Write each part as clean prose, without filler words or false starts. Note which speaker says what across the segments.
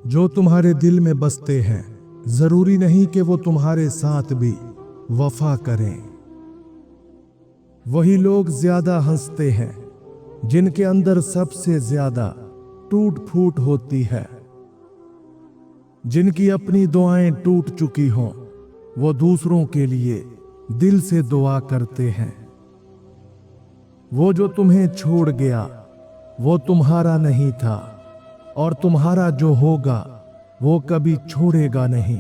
Speaker 1: जो तुम्हारे दिल में बसते हैं जरूरी नहीं कि वो तुम्हारे साथ भी वफा करें। वही लोग ज्यादा हंसते हैं जिनके अंदर सबसे ज्यादा टूट फूट होती है। जिनकी अपनी दुआएं टूट चुकी हों वो दूसरों के लिए दिल से दुआ करते हैं। वो जो तुम्हें छोड़ गया वो तुम्हारा नहीं था और तुम्हारा जो होगा वो कभी छोड़ेगा नहीं।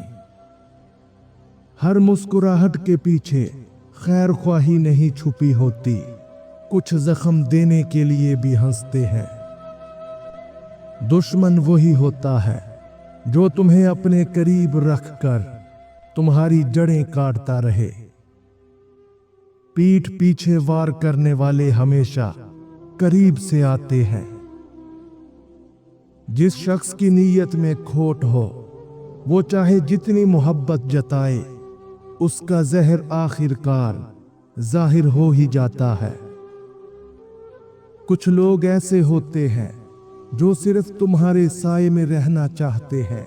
Speaker 1: हर मुस्कुराहट के पीछे खैर ख्वाही नहीं छुपी होती, कुछ जख्म देने के लिए भी हंसते हैं। दुश्मन वही होता है जो तुम्हें अपने करीब रखकर तुम्हारी जड़ें काटता रहे। पीठ पीछे वार करने वाले हमेशा करीब से आते हैं। जिस शख्स की नीयत में खोट हो वो चाहे जितनी मोहब्बत जताए उसका जहर आखिरकार जाहिर हो ही जाता है। कुछ लोग ऐसे होते हैं जो सिर्फ तुम्हारे साए में रहना चाहते हैं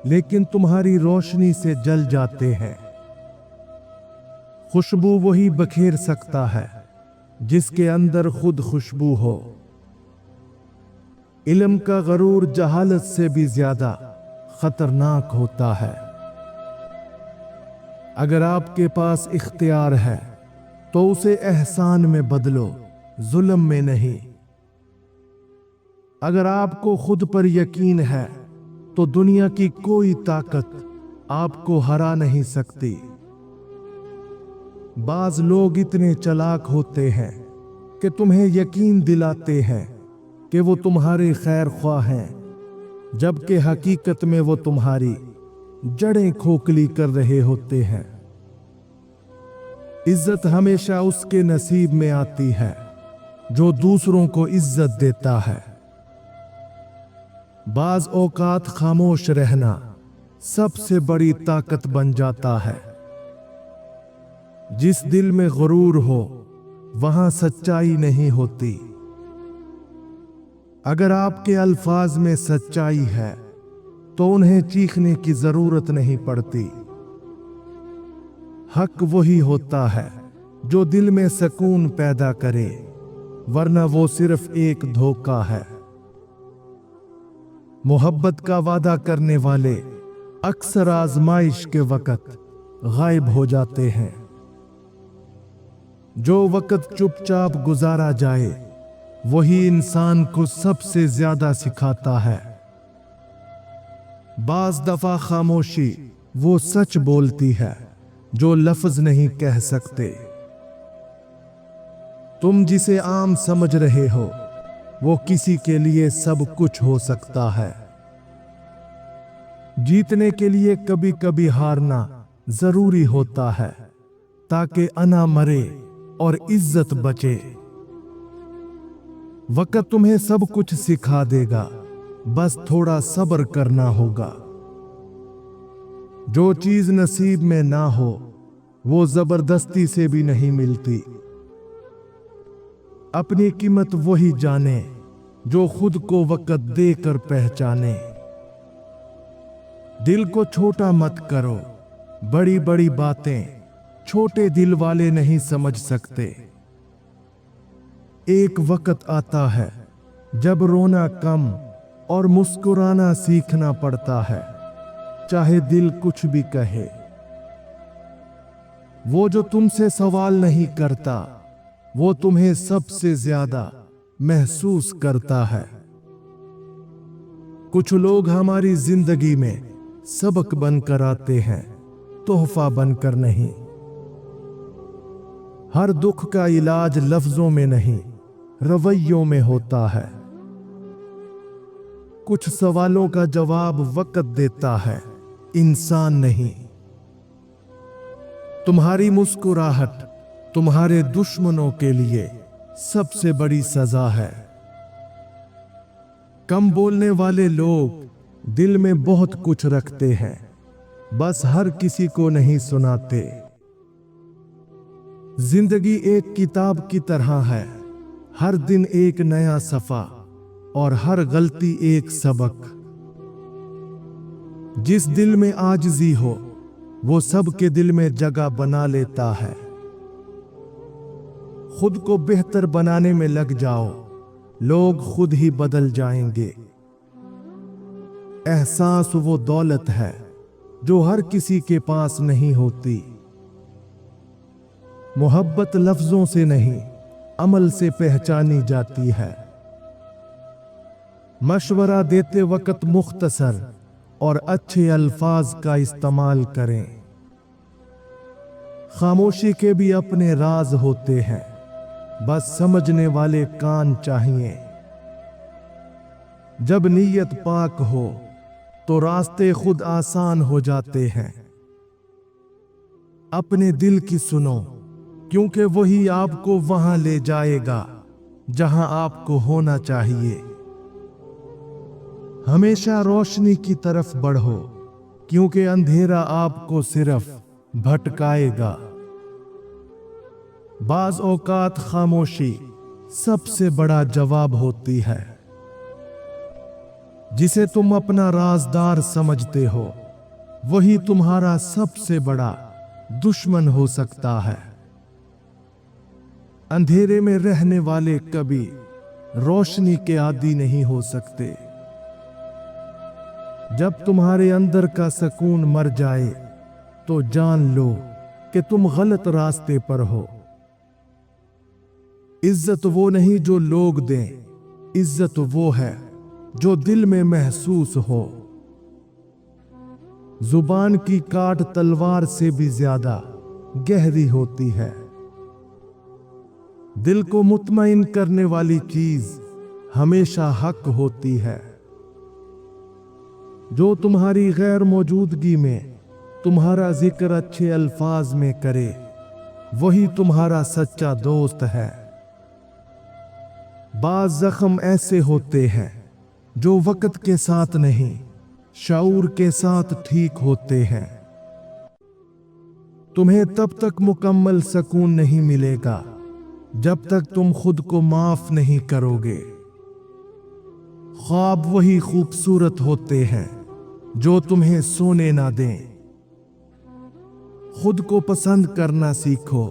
Speaker 1: लेकिन तुम्हारी रोशनी से जल जाते हैं। खुशबू वही बखेर सकता है जिसके अंदर खुद खुशबू हो। इल्म का गरूर जहालत से भी ज्यादा खतरनाक होता है। अगर आपके पास इख्तियार है तो उसे एहसान में बदलो, जुल्म में नहीं। अगर आपको खुद पर यकीन है तो दुनिया की कोई ताकत आपको हरा नहीं सकती। बाज लोग इतने चालाक होते हैं कि तुम्हें यकीन दिलाते हैं कि वो तुम्हारे खैर ख्वाह हैं, जबकि हकीकत में वो तुम्हारी जड़ें खोखली कर रहे होते हैं। इज्जत हमेशा उसके नसीब में आती है जो दूसरों को इज्जत देता है। बाज औकात खामोश रहना सबसे बड़ी ताकत बन जाता है। जिस दिल में गुरूर हो वहां सच्चाई नहीं होती। अगर आपके अल्फाज में सच्चाई है तो उन्हें चीखने की जरूरत नहीं पड़ती। हक वही होता है जो दिल में सुकून पैदा करे, वरना वो सिर्फ एक धोखा है। मोहब्बत का वादा करने वाले अक्सर आजमाइश के वक्त गायब हो जाते हैं। जो वक्त चुपचाप गुजारा जाए वही इंसान को सबसे ज्यादा सिखाता है। बाज दफा खामोशी वो सच बोलती है जो लफ्ज नहीं कह सकते। तुम जिसे आम समझ रहे हो वो किसी के लिए सब कुछ हो सकता है। जीतने के लिए कभी कभी हारना जरूरी होता है ताकि अना मरे और इज्जत बचे। वक्त तुम्हें सब कुछ सिखा देगा, बस थोड़ा सब्र करना होगा। जो चीज नसीब में ना हो वो जबरदस्ती से भी नहीं मिलती। अपनी कीमत वही जाने जो खुद को वक्त देकर पहचाने। दिल को छोटा मत करो, बड़ी बड़ी बातें छोटे दिल वाले नहीं समझ सकते। एक वक्त आता है जब रोना कम और मुस्कुराना सीखना पड़ता है, चाहे दिल कुछ भी कहे। वो जो तुमसे सवाल नहीं करता वो तुम्हें सबसे ज्यादा महसूस करता है। कुछ लोग हमारी जिंदगी में सबक बनकर आते हैं, तोहफा बनकर नहीं। हर दुख का इलाज लफ्जों में नहीं रवैयों में होता है। कुछ सवालों का जवाब वक्त देता है, इंसान नहीं। तुम्हारी मुस्कुराहट तुम्हारे दुश्मनों के लिए सबसे बड़ी सजा है। कम बोलने वाले लोग दिल में बहुत कुछ रखते हैं, बस हर किसी को नहीं सुनाते। जिंदगी एक किताब की तरह है, हर दिन एक नया सफा और हर गलती एक सबक। जिस दिल में आजिज़ी हो वो सब के दिल में जगह बना लेता है। खुद को बेहतर बनाने में लग जाओ, लोग खुद ही बदल जाएंगे। एहसास वो दौलत है जो हर किसी के पास नहीं होती। मोहब्बत लफ्जों से नहीं, अमल से पहचानी जाती है। मशवरा देते वक्त मुख्तसर और अच्छे अल्फाज का इस्तेमाल करें। खामोशी के भी अपने राज होते हैं, बस समझने वाले कान चाहिए। जब नीयत पाक हो तो रास्ते खुद आसान हो जाते हैं। अपने दिल की सुनो, क्योंकि वही आपको वहां ले जाएगा जहां आपको होना चाहिए। हमेशा रोशनी की तरफ बढ़ो, क्योंकि अंधेरा आपको सिर्फ भटकाएगा। बाज औकात खामोशी सबसे बड़ा जवाब होती है। जिसे तुम अपना राजदार समझते हो वही तुम्हारा सबसे बड़ा दुश्मन हो सकता है। अंधेरे में रहने वाले कभी रोशनी के आदी नहीं हो सकते। जब तुम्हारे अंदर का सुकून मर जाए तो जान लो कि तुम गलत रास्ते पर हो। इज्जत वो नहीं जो लोग दें, इज्जत वो है जो दिल में महसूस हो। जुबान की काट तलवार से भी ज्यादा गहरी होती है। दिल को मुतमईन करने वाली चीज हमेशा हक होती है। जो तुम्हारी गैर मौजूदगी में तुम्हारा जिक्र अच्छे अल्फाज में करे वही तुम्हारा सच्चा दोस्त है। बाज़ जख्म ऐसे होते हैं जो वक्त के साथ नहीं, शऊर के साथ ठीक होते हैं। तुम्हें तब तक मुकम्मल सुकून नहीं मिलेगा जब तक तुम खुद को माफ नहीं करोगे। ख्वाब वही खूबसूरत होते हैं जो तुम्हें सोने ना दें। खुद को पसंद करना सीखो,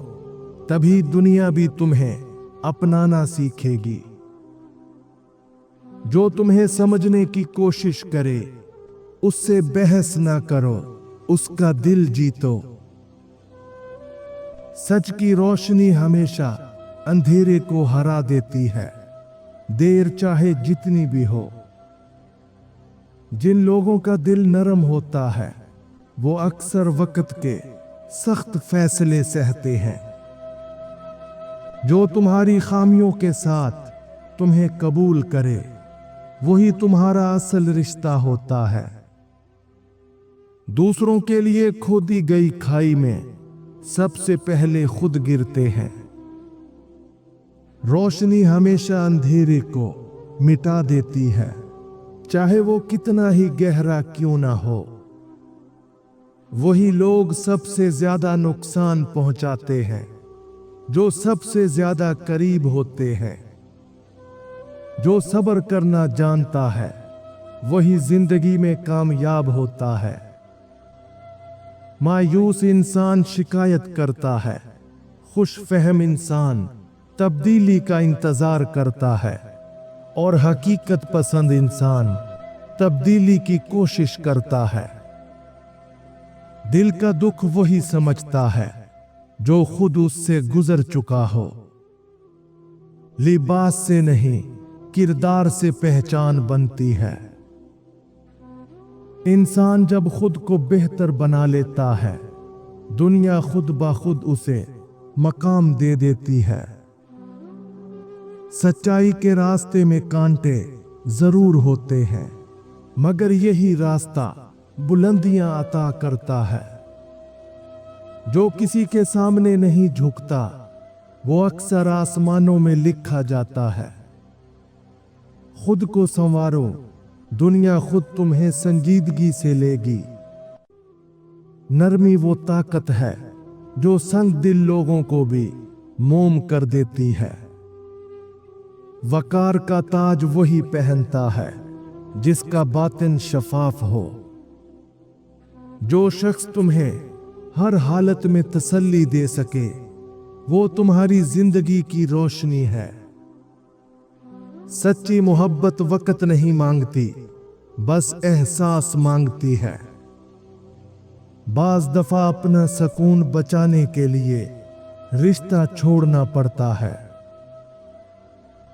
Speaker 1: तभी दुनिया भी तुम्हें अपनाना सीखेगी। जो तुम्हें समझने की कोशिश करे उससे बहस ना करो, उसका दिल जीतो। सच की रोशनी हमेशा अंधेरे को हरा देती है, देर चाहे जितनी भी हो। जिन लोगों का दिल नरम होता है वो अक्सर वक्त के सख्त फैसले सहते हैं। जो तुम्हारी खामियों के साथ तुम्हें कबूल करे वही तुम्हारा असल रिश्ता होता है। दूसरों के लिए खोदी गई खाई में सबसे पहले खुद गिरते हैं। रोशनी हमेशा अंधेरे को मिटा देती है, चाहे वो कितना ही गहरा क्यों ना हो। वही लोग सबसे ज्यादा नुकसान पहुंचाते हैं जो सबसे ज्यादा करीब होते हैं। जो सब्र करना जानता है वही जिंदगी में कामयाब होता है। मायूस इंसान शिकायत करता है, खुश फहम इंसान तब्दीली का इंतजार करता है और हकीकत पसंद इंसान तब्दीली की कोशिश करता है। दिल का दुख वही समझता है जो खुद उससे गुजर चुका हो। लिबास से नहीं, किरदार से पहचान बनती है। इंसान जब खुद को बेहतर बना लेता है, दुनिया खुद ब खुद उसे मकाम दे देती है। सच्चाई के रास्ते में कांटे जरूर होते हैं, मगर यही रास्ता बुलंदियां अता करता है। जो किसी के सामने नहीं झुकता वो अक्सर आसमानों में लिखा जाता है। खुद को संवारो, दुनिया खुद तुम्हें संजीदगी से लेगी। नरमी वो ताकत है जो संग दिल लोगों को भी मोम कर देती है। वकार का ताज वही पहनता है जिसका बातिन शफाफ हो। जो शख्स तुम्हें हर हालत में तसल्ली दे सके वो तुम्हारी जिंदगी की रोशनी है। सच्ची मोहब्बत वक्त नहीं मांगती, बस एहसास मांगती है। बाज दफा अपना सुकून बचाने के लिए रिश्ता छोड़ना पड़ता है।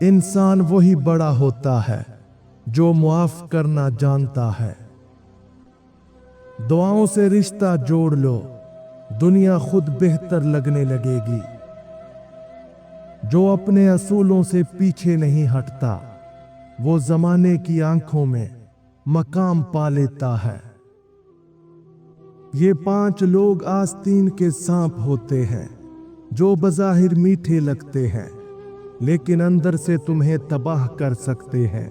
Speaker 1: इंसान वही बड़ा होता है जो मुआफ करना जानता है। दुआओं से रिश्ता जोड़ लो, दुनिया खुद बेहतर लगने लगेगी। जो अपने असूलों से पीछे नहीं हटता वो जमाने की आंखों में मकाम पा लेता है। ये 5 लोग आस्तीन के सांप होते हैं जो बज़ाहिर मीठे लगते हैं लेकिन अंदर से तुम्हें तबाह कर सकते हैं।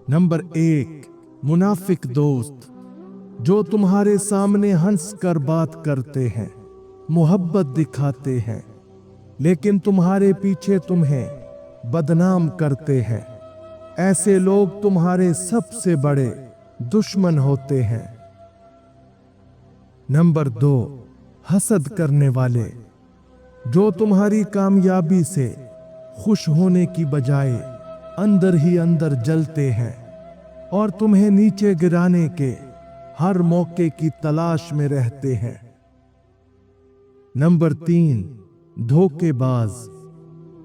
Speaker 1: नंबर 1, मुनाफिक दोस्त। जो तुम्हारे सामने हंस कर बात करते हैं, मोहब्बत दिखाते हैं, लेकिन तुम्हारे पीछे तुम्हें बदनाम करते हैं। ऐसे लोग तुम्हारे सबसे बड़े दुश्मन होते हैं। नंबर 2, हसद करने वाले। जो तुम्हारी कामयाबी से खुश होने की बजाय अंदर ही अंदर जलते हैं और तुम्हें नीचे गिराने के हर मौके की तलाश में रहते हैं। नंबर 3, धोखेबाज।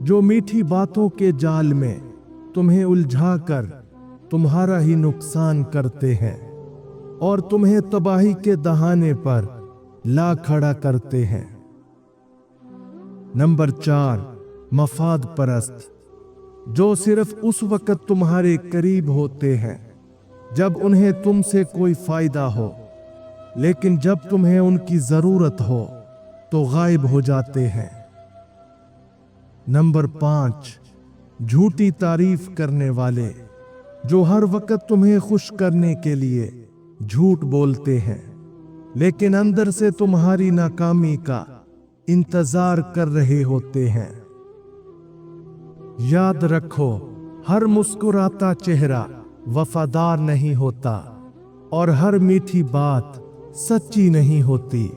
Speaker 1: जो मीठी बातों के जाल में तुम्हें उलझाकर तुम्हारा ही नुकसान करते हैं और तुम्हें तबाही के दहाने पर ला खड़ा करते हैं। नंबर 4, मफाद परस्त। जो सिर्फ उस वक्त तुम्हारे करीब होते हैं जब उन्हें तुमसे कोई फायदा हो, लेकिन जब तुम्हें उनकी जरूरत हो तो गायब हो जाते हैं। नंबर 5, झूठी तारीफ करने वाले। जो हर वक्त तुम्हें खुश करने के लिए झूठ बोलते हैं लेकिन अंदर से तुम्हारी नाकामी का इंतजार कर रहे होते हैं। याद रखो, हर मुस्कुराता चेहरा वफादार नहीं होता और हर मीठी बात सच्ची नहीं होती।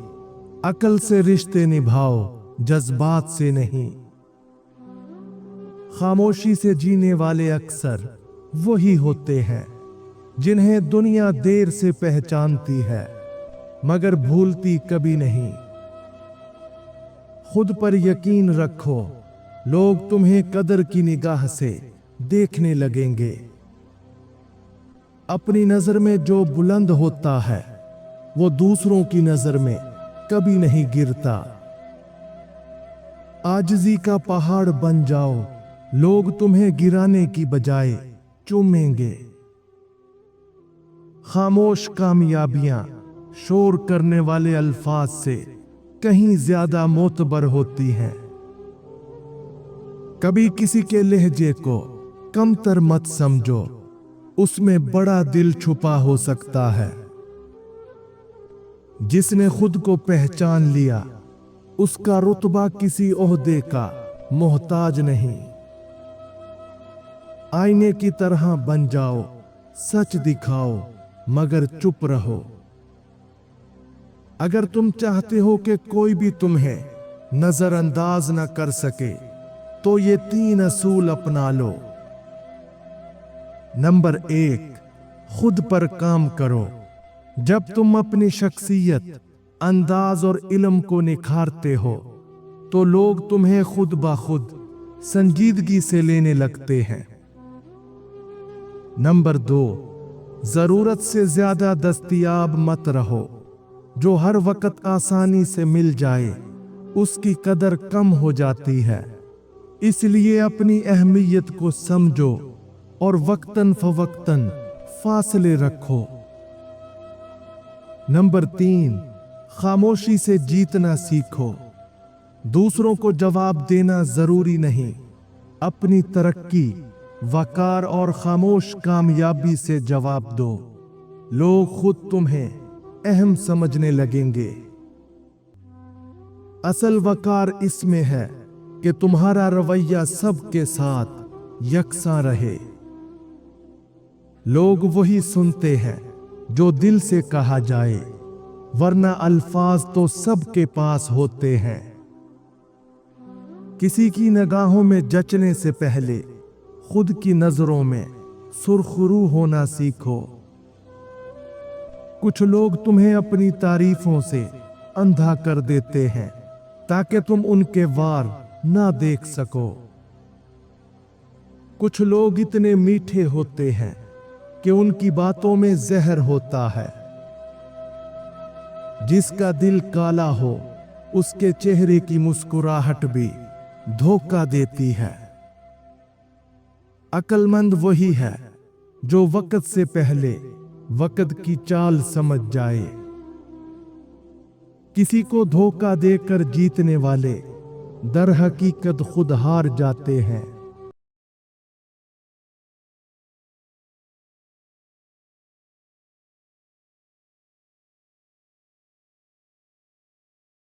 Speaker 1: अकल से रिश्ते निभाओ, जज्बात से नहीं। खामोशी से जीने वाले अक्सर वही होते हैं जिन्हें दुनिया देर से पहचानती है मगर भूलती कभी नहीं। खुद पर यकीन रखो, लोग तुम्हें कदर की निगाह से देखने लगेंगे। अपनी नजर में जो बुलंद होता है वो दूसरों की नजर में कभी नहीं गिरता। आजिज़ी का पहाड़ बन जाओ, लोग तुम्हें गिराने की बजाय चूमेंगे। खामोश कामयाबियां शोर करने वाले अल्फाज से कहीं ज्यादा मोतबर होती हैं। कभी किसी के लहजे को कमतर मत समझो, उसमें बड़ा दिल छुपा हो सकता है। जिसने खुद को पहचान लिया उसका रुतबा किसी ओहदे का मोहताज नहीं। आईने की तरह बन जाओ, सच दिखाओ मगर चुप रहो। अगर तुम चाहते हो कि कोई भी तुम्हें नजरअंदाज न कर सके तो ये 3 असूल अपना लो। नंबर 1, खुद पर काम करो। जब तुम अपनी शख्सियत, अंदाज और इल्म को निखारते हो तो लोग तुम्हें खुद ब खुद संजीदगी से लेने लगते हैं। नंबर 2, जरूरत से ज्यादा दस्तयाब मत रहो। जो हर वक्त आसानी से मिल जाए उसकी कदर कम हो जाती है। इसलिए अपनी अहमियत को समझो और वक्तन फवक्तन फासले रखो। नंबर 3, खामोशी से जीतना सीखो। दूसरों को जवाब देना जरूरी नहीं, अपनी तरक्की, वकार और खामोश कामयाबी से जवाब दो। लोग खुद तुम्हें अहम समझने लगेंगे। असल वकार इसमें है कि तुम्हारा रवैया सबके साथ यकसा रहे। लोग वही सुनते हैं जो दिल से कहा जाए, वरना अल्फाज तो सबके पास होते हैं। किसी की निगाहों में जचने से पहले खुद की नजरों में सुरखरू होना सीखो। कुछ लोग तुम्हें अपनी तारीफों से अंधा कर देते हैं ताकि तुम उनके वार ना देख सको। कुछ लोग इतने मीठे होते हैं कि उनकी बातों में जहर होता है। जिसका दिल काला हो उसके चेहरे की मुस्कुराहट भी धोखा देती है। अक्लमंद वही है जो वक्त से पहले वक्त की चाल समझ जाए। किसी को धोखा देकर जीतने वाले दर हकीकत खुद हार जाते हैं।